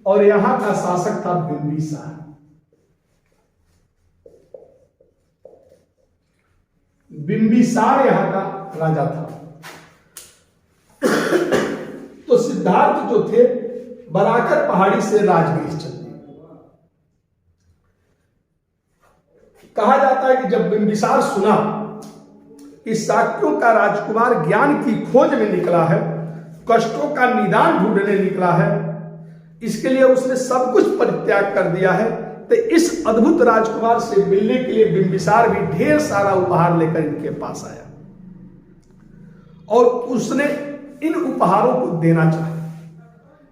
और यहां का शासक था बिंबिसार। बिंबिसार यहां का राजा था। तो सिद्धार्थ जो थे बनाकर पहाड़ी से राजगृह चल दिए। कहा जाता है कि जब बिंबिसार सुना कि शाक्यों का राजकुमार ज्ञान की खोज में निकला है, कष्टों का निदान ढूंढने निकला है, इसके लिए उसने सब कुछ परित्याग कर दिया है, तो इस अद्भुत राजकुमार से मिलने के लिए बिंबिसार भी ढेर सारा उपहार लेकर इनके पास आया और उसने इन उपहारों को देना चाहा।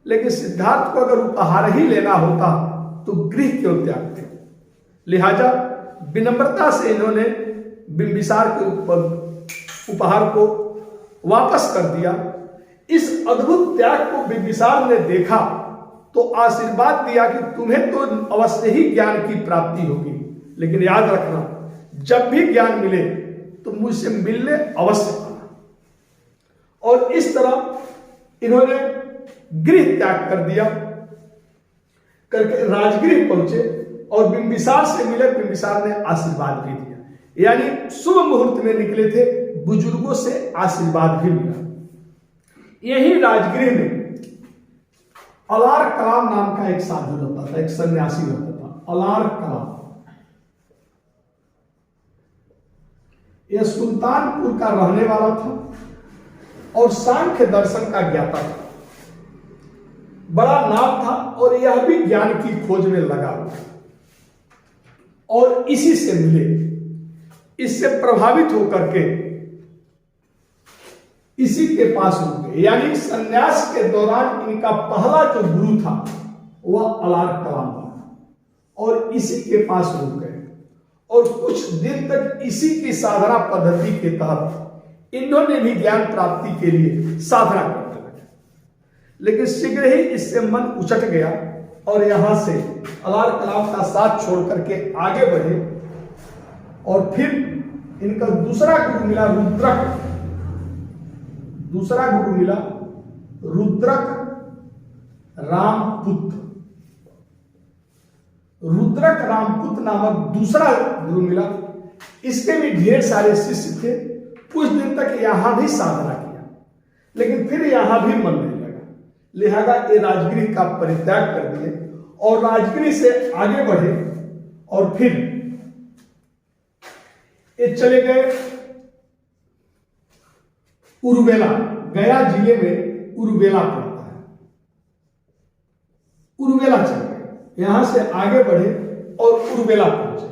लेकिन सिद्धार्थ को अगर उपहार ही लेना होता तो गृह क्यों त्यागते? लिहाजा विनम्रता से इन्होंने बिंबिसार के उपहार को वापस कर दिया। इस अद्भुत त्याग को बिंबिसार ने देखा तो आशीर्वाद दिया कि तुम्हें तो अवश्य ही ज्ञान की प्राप्ति होगी, लेकिन याद रखना जब भी ज्ञान मिले तो मुझसे मिलने अवश्य आना। और इस तरह इन्होंने गृह त्याग कर दिया, करके राजगृह पहुंचे और बिंबिसार से मिले। बिंबिसार ने आशीर्वाद भी दिया, यानी शुभ मुहूर्त में निकले थे, बुजुर्गों से आशीर्वाद भी मिला। यही राजगृह में अलार कलाम नाम का एक साधु रहता था, एक सन्यासी रहता था, अलार कलाम। यह सुल्तानपुर का रहने वाला था और सांख्य दर्शन का ज्ञाता था, बड़ा नाम था और यह भी ज्ञान की खोज में लगा हुआ और इसी से मिले। इससे प्रभावित होकर के इसी के पास रुके, यानी सन्यास के दौरान इनका पहला जो गुरु था वह अलार कलाम था और इसी के पास रुक गए और कुछ दिन तक इसी की साधना पद्धति के तहत इन्होंने भी ज्ञान प्राप्ति के लिए साधना करते लगे। लेकिन शीघ्र ही इससे मन उचट गया और यहां से अलार कलाम का साथ छोड़ करके आगे बढ़े और फिर इनका दूसरा गुरु मिला रुद्रक। दूसरा गुरु मिला रुद्रक रामपुत्र। रुद्रक रामपुत्र नामक दूसरा गुरु मिला। इसके भी ढेर सारे शिष्य थे। कुछ दिन तक यहां भी साधना किया, लेकिन फिर यहां भी मन नहीं लगा, लिहाजा ये राजगृह का परित्याग कर दिए और राजगृह से आगे बढ़े और फिर ये चले गए उर्वेला। गया जिले में उर्वेला पड़ता है, उर्वेला चले गए, यहां से आगे बढ़े और उर्वेला पहुंचे।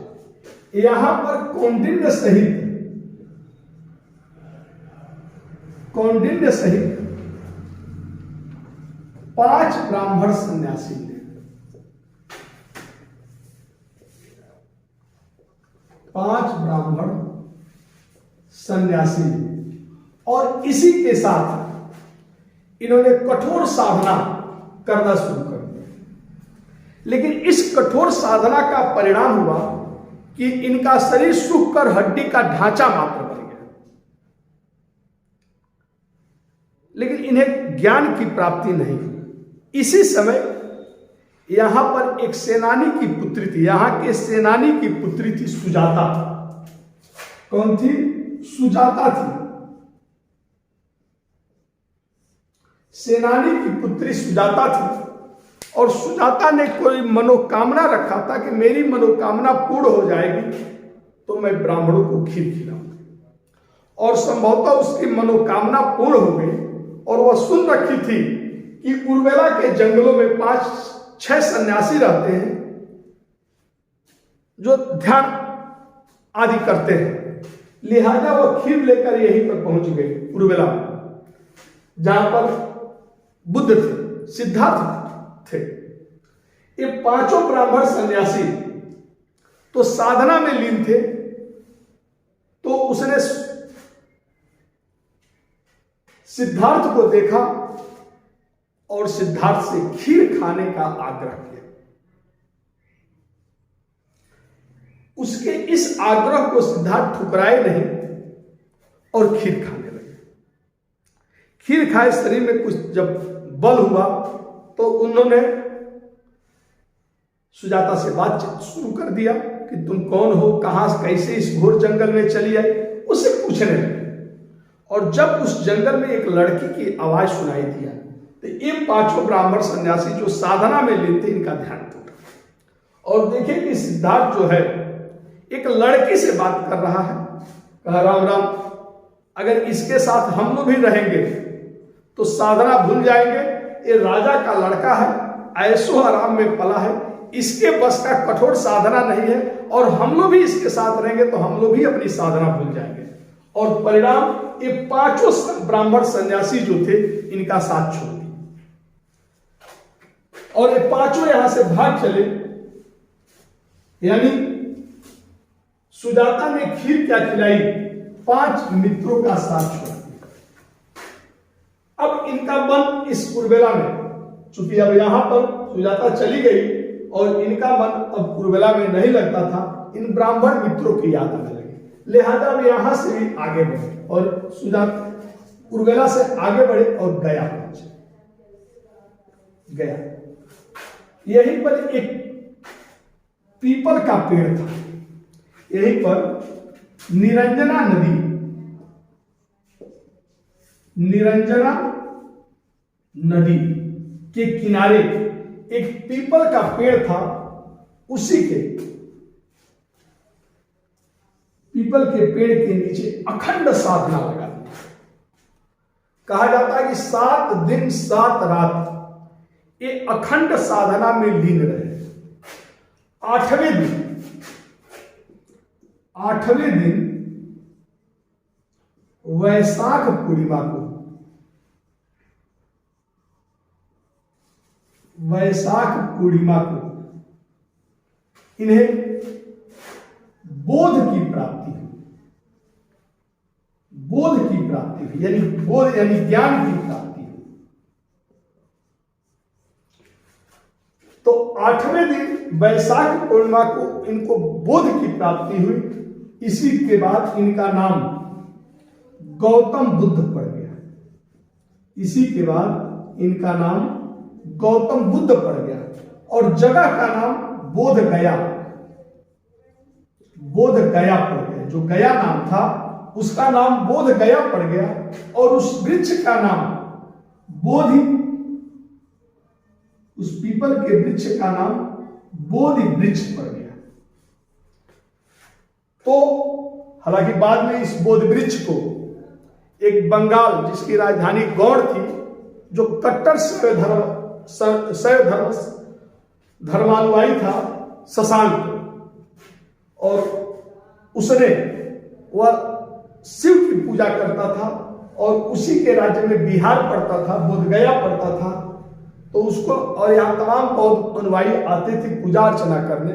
यहां पर कौंडिन्य सहित 5 ब्राह्मण सन्यासी थे। 5 ब्राह्मण सन्यासी और इसी के साथ इन्होंने कठोर साधना करना शुरू कर दिया। लेकिन इस कठोर साधना का परिणाम हुआ कि इनका शरीर सूख कर हड्डी का ढांचा मात्र बन गया, लेकिन इन्हें ज्ञान की प्राप्ति नहीं हुई। इसी समय यहां पर एक सेनानी की पुत्री थी, यहां के सेनानी की पुत्री थी सुजाता। कौन थी? सुजाता थी। सेनानी की पुत्री सुजाता थी और सुजाता ने कोई मनोकामना रखा था कि मेरी मनोकामना पूर्ण हो जाएगी तो मैं ब्राह्मणों को खीर खिलाऊंगी। और संभवतः उसकी मनोकामना पूर्ण हो गई और वह सुन रखी थी कि उर्वेला के जंगलों में 5-6 सन्यासी रहते हैं जो ध्यान आदि करते हैं। लिहाजा वह खीर लेकर यहीं पर पहुंच गए उर्वेला में, जहां पर बुद्ध थे, सिद्धार्थ थे। ये 5 ब्राह्मण सन्यासी तो साधना में लीन थे, तो उसने सिद्धार्थ को देखा और सिद्धार्थ से खीर खाने का आग्रह किया। उसके इस आग्रह को सिद्धार्थ ठुकराए नहीं और खीर खाने लगे। खीर खाए शरीर में कुछ जब बल हुआ तो उन्होंने सुजाता से बातचीत शुरू कर दिया कि तुम कौन हो, कहां कैसे इस घोर जंगल में चली आई, उससे पूछने लगे। और जब उस जंगल में एक लड़की की आवाज सुनाई दिया तो ये पांचों ब्राह्मण सन्यासी जो साधना में लेते इनका ध्यान टूटा। और देखिए कि सिद्धार्थ जो है एक लड़की से बात कर रहा है, कहा राम राम, अगर इसके साथ हम लोग भी रहेंगे तो साधना भूल जाएंगे। ये राजा का लड़का है, ऐशो आराम में पला है, इसके बस का कठोर साधना नहीं है, और हम लोग भी इसके साथ रहेंगे तो हम लोग भी अपनी साधना भूल जाएंगे। और परिणाम ये पांचों ब्राह्मण सन्यासी जो थे इनका साथ छोड़ दिया और ये पांचों यहां से भाग चले। यानी सुजाता ने खीर क्या खिलाई, 5 मित्रों का साथ छोड़ दिया। अब इनका मन इस कुरबेला में, चूंकि अब यहां पर सुजाता चली गई और इनका मन अब कुरबेला में नहीं लगता था, इन ब्राह्मण मित्रों की याद आने लगी। लिहाजा अब यहां से भी आगे बढ़े और सुजाता कुरबेला से आगे बढ़े और गया पहुंचे। गया, यहीं पर एक पीपल का पेड़ था, यहीं पर निरंजना नदी के किनारे एक पीपल का पेड़ था। उसी के पीपल के पेड़ के नीचे अखंड साधना लगा दी। कहा जाता है कि 7 दिन 7 रात ये अखंड साधना में लीन रहे। 8वें दिन वैशाख पूर्णिमा को इन्हें बोध की प्राप्ति हुई, यानी बोध यानी ज्ञान की प्राप्ति हुई। तो 8वें दिन वैशाख पूर्णिमा को इनको बोध की प्राप्ति हुई। इसी के बाद इनका नाम गौतम बुद्ध पड़ गया। इसी के बाद इनका नाम गौतम बुद्ध पड़ गया और जगह का नाम बोध गया पड़ गया। जो गया नाम था उसका नाम बोध गया पड़ गया और उस वृक्ष का नाम बोधि, उस पीपल के वृक्ष का नाम बोधि वृक्ष पड़ गया। तो हालांकि बाद में इस बोधि वृक्ष को एक बंगाल जिसकी राजधानी गौड़ थी, जो कट्टर धर्मानुयायी था, शशांक, और उसने वह शिव की पूजा करता था और उसी के राज्य में बिहार पड़ता था, बोधगया पड़ता था। तो उसको, और यहां तमाम बौद्ध अनुयायी आते थे पूजा अर्चना करने,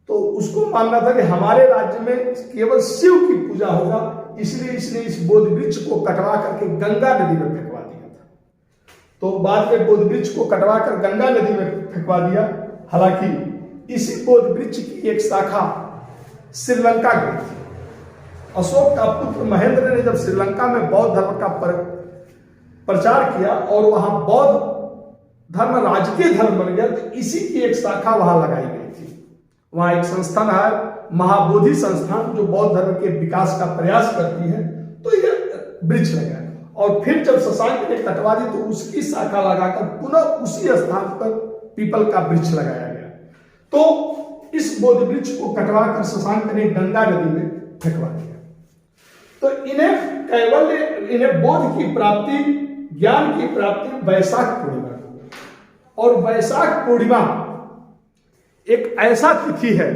तो उसको मानना था कि हमारे राज्य में केवल शिव की पूजा होगा, इसलिए इसने इस बोधि वृक्ष को कटवा करके गंगा नदी में फेंकवा दिया था। तो बाद में बोधि वृक्ष को कटवा कर गंगा नदी में फेंकवा दिया। हालांकि इसी बोधि वृक्ष की एक शाखा श्रीलंका गई थी। अशोक का पुत्र महेंद्र ने जब श्रीलंका में बौद्ध धर्म का प्रचार किया और वहां बौद्ध धर्म राजकीय धर्म बन गया, तो इसी की एक शाखा वहां लगाई गई थी। वहां एक संस्थान है महाबोधि संस्थान, जो बौद्ध धर्म के विकास का प्रयास करती है। तो यह वृक्ष लगा और फिर जब शशांक ने कटवा दी तो उसकी शाखा लगाकर पुनः उसी स्थान पर पीपल का वृक्ष लगाया गया। तो इस बोधि वृक्ष को कटवाकर शशांक ने गंगा नदी में फेंकवा दिया। तो इन्हें कैवल्य, इन्हें बोध की प्राप्ति, ज्ञान की प्राप्ति वैशाख पूर्णिमा को। और वैशाख पूर्णिमा एक ऐसा तिथि है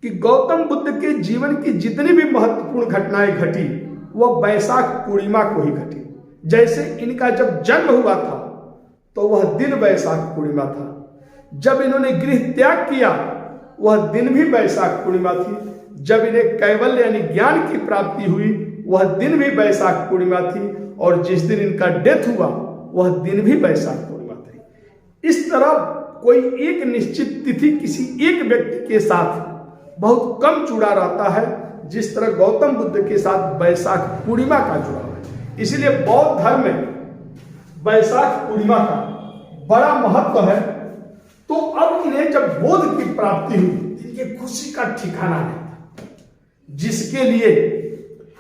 कि गौतम बुद्ध के जीवन की जितनी भी महत्वपूर्ण घटनाएं घटी वह वैशाख पूर्णिमा को ही घटी। जैसे इनका जब जन्म हुआ था तो वह दिन वैशाख पूर्णिमा था, जब इन्होंने गृह त्याग किया वह दिन भी वैशाख पूर्णिमा थी, जब इन्हें कैवल्य यानी ज्ञान की प्राप्ति हुई वह दिन भी वैशाख पूर्णिमा थी, और जिस दिन इनका डेथ हुआ वह दिन भी वैशाख पूर्णिमा थी। इस तरह कोई एक निश्चित तिथि किसी एक व्यक्ति के साथ बहुत कम जुड़ा रहता है, जिस तरह गौतम बुद्ध के साथ वैशाख पूर्णिमा का जुड़ाव है। इसलिए बौद्ध धर्म में वैशाख पूर्णिमा का बड़ा महत्व है। तो अब इन्हें जब बोध की प्राप्ति हुई, इनकी खुशी का ठिकाना नहीं था, जिसके लिए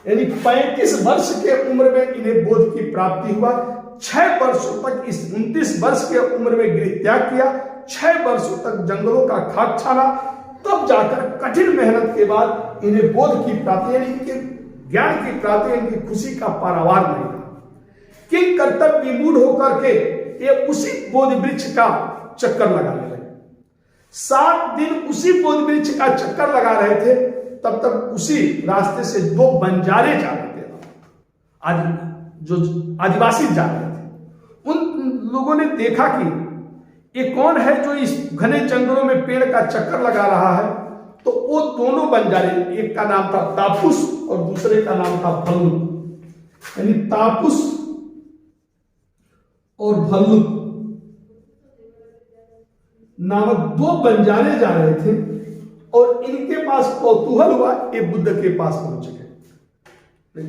यानी 35 वर्ष के उम्र में इन्हें बोध की प्राप्ति हुआ। 6 वर्षों तक इस 29 वर्ष के उम्र में गृह त्याग किया, 6 वर्षों तक जंगलों का खाक छाना, तब जाकर कठिन मेहनत के बाद इन्हें बोध की प्राप्ति, यानी इनके ज्ञान की प्राप्ति, इनकी खुशी का पारावार नहीं था। किंग कर्तव्य विमूढ़ होकर के ये उसी बोध वृक्ष का चक्कर लगाने लगे। 7 दिन उसी बोध वृक्ष का चक्कर लगा रहे थे, तब तक उसी रास्ते से 2 बंजारे जा रहे थे, जो आदिवासी जा रहे थे। उन लोगों ने देखा कि ये कौन है जो इस घने जंगलों में पेड़ का चक्कर लगा रहा है। तो वो दोनों बंजारे, एक का नाम था तापुस और दूसरे का नाम था भल्लुक, यानी तापुस और भल्लुक नामक 2 बंजारे जा रहे थे और इनके पास कौतूहल हुआ, ये बुद्ध के पास पहुंच गए।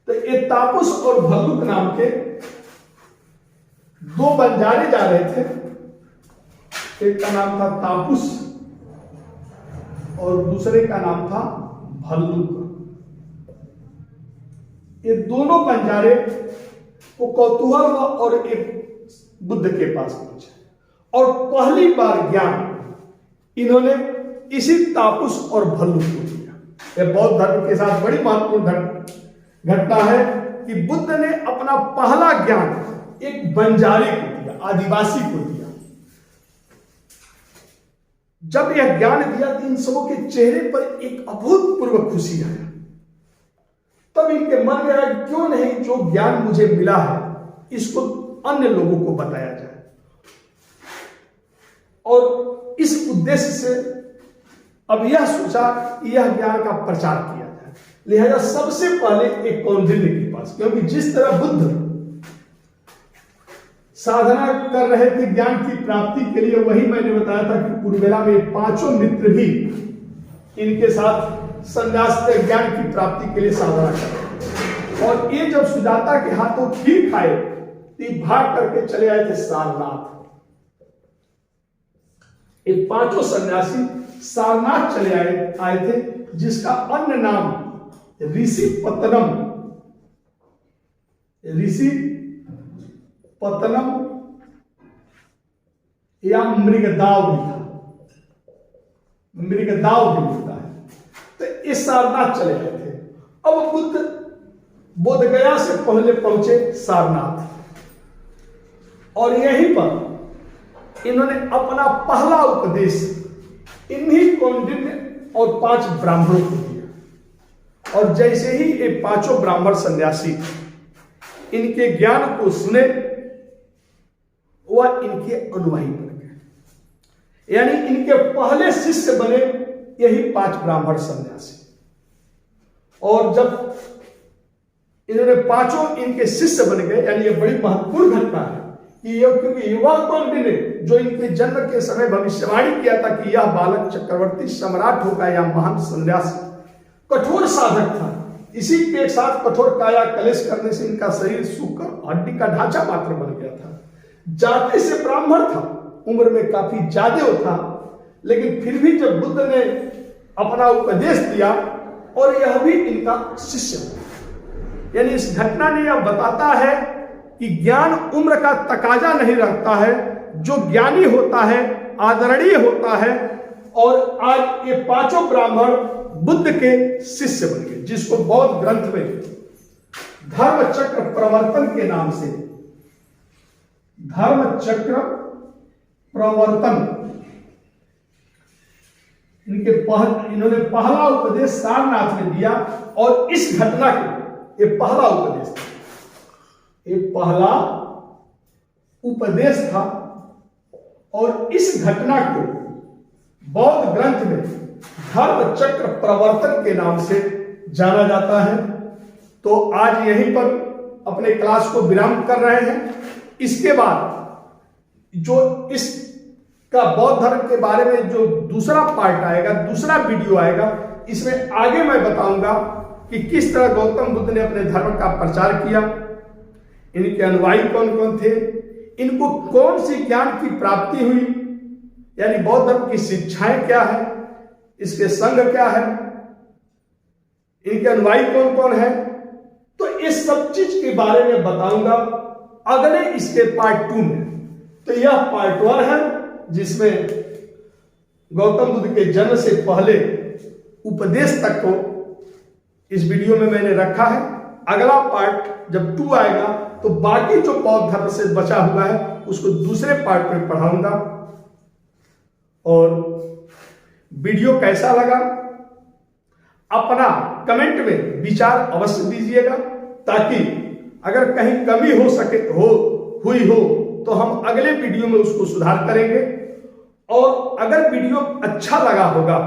तो ये तापुस और भल्लुक नाम के 2 बंजारे जा रहे थे, एक का नाम था तापुस और दूसरे का नाम था भल्लुक। ये दोनों बंजारे को कौतूहल हुआ और एक बुद्ध के पास पहुंचे और पहली बार ज्ञान इन्होंने इसी तापुस और भल्लुक को दिया। यह बौद्ध धर्म के साथ बड़ी महत्वपूर्ण घटना है कि बुद्ध ने अपना पहला ज्ञान एक बंजारे को दिया, आदिवासी को दिया। जब यह ज्ञान दिया तो इन सबों के चेहरे पर एक अभूतपूर्व खुशी आया। तब इनके मन में आया क्यों नहीं जो ज्ञान मुझे मिला है इसको अन्य लोगों को बताया जाए, और इस उद्देश्य से अब यह सोचा कि यह ज्ञान का प्रचार किया जाए। लिहाजा सबसे पहले एक कौंडिन्य के पास, क्योंकि जिस तरह बुद्ध साधना कर रहे थे ज्ञान की प्राप्ति के लिए, वही मैंने बताया था कि कुरुबेला में 5 मित्र भी इनके साथ संन्यास ज्ञान की प्राप्ति के लिए साधना कर रहे थे। और ये जब सुजाता के हाथों खीर खाए तो भाग करके चले आए थे सारनाथ। ये 5 सन्यासी सारनाथ चले आए थे, जिसका अन्य नाम ऋषि पतनम या मृगदाव भी था, मृगदाव भी होता है। तो इस सारनाथ चले आए थे। अब बुद्ध बोधगया से पहले पहुंचे सारनाथ, और यहीं पर इन्होंने अपना पहला उपदेश इन्हीं कौंडिन्य और 5 ब्राह्मणों को दिया। और जैसे ही ये 5 ब्राह्मण सन्यासी इनके ज्ञान को सुने, वह इनके अनुयायी बन गए, यानी इनके पहले शिष्य बने यही 5 ब्राह्मण सन्यासी। और जब इन्होंने 5 इनके शिष्य बन गए, यानी ये बड़ी महत्वपूर्ण घटना है कि क्योंकि युवा कौंडिन्य जो इनके जन्म के समय भविष्यवाणी किया था कि यह बालक चक्रवर्ती सम्राट होगा या महान सन्यासी, कठोर साधक था। इसी के साथ कठोर काया कलेश करने से इनका शरीर सूखकर हड्डी का ढांचा मात्र बन गया था। जाति से ब्राह्मण था, उम्र में काफी ज्यादा था, लेकिन फिर भी जब बुद्ध ने अपना उपदेश दिया और यह भी इनका शिष्य था। यानी इस घटना ने यह बताता है कि ज्ञान उम्र का तकाजा नहीं रखता है। जो ज्ञानी होता है आदरणीय होता है, और आज ये 5 ब्राह्मण बुद्ध के शिष्य बन गए, जिसको बौद्ध ग्रंथ में धर्म चक्र प्रवर्तन के नाम से, धर्म चक्र प्रवर्तन, इन्होंने पहला उपदेश सारनाथ में दिया। और इस घटना को, ये पहला उपदेश था, ये पहला उपदेश था, और इस घटना को बौद्ध ग्रंथ में धर्म चक्र प्रवर्तन के नाम से जाना जाता है। तो आज यहीं पर अपने क्लास को विराम कर रहे हैं। इसके बाद जो इसका बौद्ध धर्म के बारे में जो दूसरा पार्ट आएगा, दूसरा वीडियो आएगा, इसमें आगे मैं बताऊंगा कि किस तरह गौतम बुद्ध ने अपने धर्म का प्रचार किया, इनके अनुयायी कौन कौन थे, इनको कौन सी ज्ञान की प्राप्ति हुई, यानी बौद्ध धर्म की शिक्षाएं क्या है, इसके संघ क्या है, इनके अनुयायी कौन कौन है, तो इस सब चीज के बारे में बताऊंगा अगले इसके पार्ट 2 में। तो यह पार्ट 1 है जिसमें गौतम बुद्ध के जन्म से पहले उपदेश तक को इस वीडियो में मैंने रखा है। अगला पार्ट जब 2 आएगा तो बाकी जो बौद्ध धर्म से बचा हुआ है उसको दूसरे पार्ट में पढ़ाऊंगा। और वीडियो कैसा लगा अपना कमेंट में विचार अवश्य दीजिएगा, ताकि अगर कहीं कमी हुई हो तो हम अगले वीडियो में उसको सुधार करेंगे। और अगर वीडियो अच्छा लगा होगा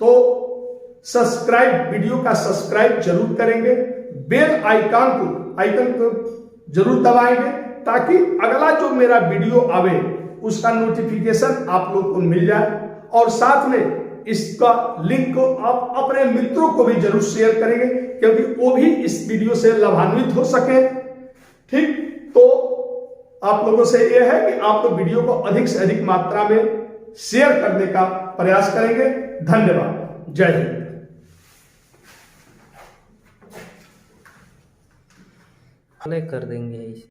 तो वीडियो का सब्सक्राइब जरूर करेंगे, बेल आइकन को जरूर दबाएंगे, ताकि अगला जो मेरा वीडियो आवे उसका नोटिफिकेशन आप लोग को मिल जाए। और साथ में इसका लिंक को आप अपने मित्रों को भी जरूर शेयर करेंगे, क्योंकि वो भी इस वीडियो से लाभान्वित हो सके। ठीक, तो आप लोगों से यह है कि आप लोग वीडियो को अधिक से अधिक मात्रा में शेयर करने का प्रयास करेंगे। धन्यवाद। जय हिंद। कर देंगे।